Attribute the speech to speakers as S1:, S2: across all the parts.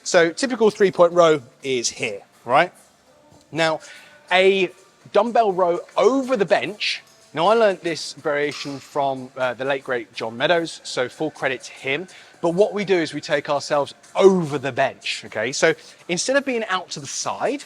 S1: So typical 3-point row is here, right? Now, a dumbbell row over the bench. Now, I learned this variation from the late great John Meadows, so full credit to him. But what we do is we take ourselves over the bench, okay? So instead of being out to the side,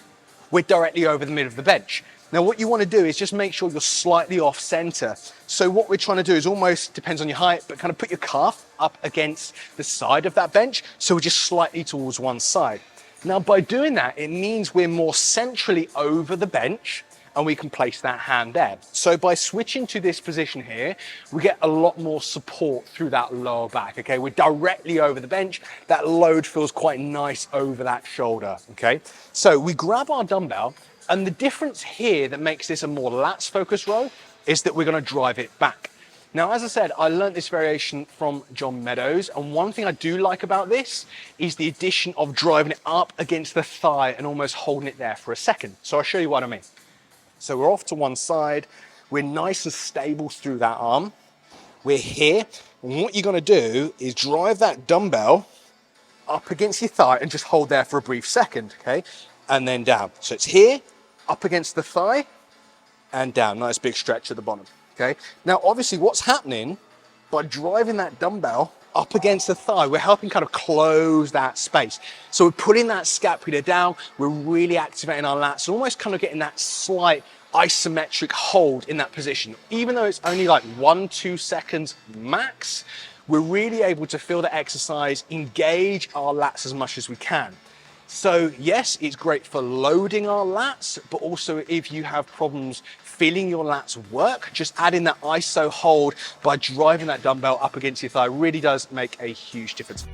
S1: we're directly over the middle of the bench. Now, what you want to do is just make sure you're slightly off center. So what we're trying to do is almost, depends on your height, but kind of put your calf up against the side of that bench. So we're just slightly towards one side. Now, by doing that, it means we're more centrally over the bench and we can place that hand there. So by switching to this position here, we get a lot more support through that lower back, okay? We're directly over the bench. That load feels quite nice over that shoulder, okay? So we grab our dumbbell, and the difference here that makes this a more lats focused row is that we're gonna drive it back. Now, as I said, I learned this variation from John Meadows, and one thing I do like about this is the addition of driving it up against the thigh and almost holding it there for a second. So I'll show you what I mean. So we're off to one side, we're nice and stable through that arm, we're here, and what you're gonna do is drive that dumbbell up against your thigh and just hold there for a brief second, okay? And then down. So it's here, up against the thigh, and down. Nice big stretch at the bottom, okay? Now, obviously, what's happening by driving that dumbbell up against the thigh, we're helping kind of close that space. So we're putting that scapula down, we're really activating our lats, and almost kind of getting that slight isometric hold in that position. Even though it's only like 1-2 seconds max, we're really able to feel the exercise, engage our lats as much as we can. So yes, it's great for loading our lats, but also if you have problems feeling your lats work, just adding that iso hold by driving that dumbbell up against your thigh really does make a huge difference.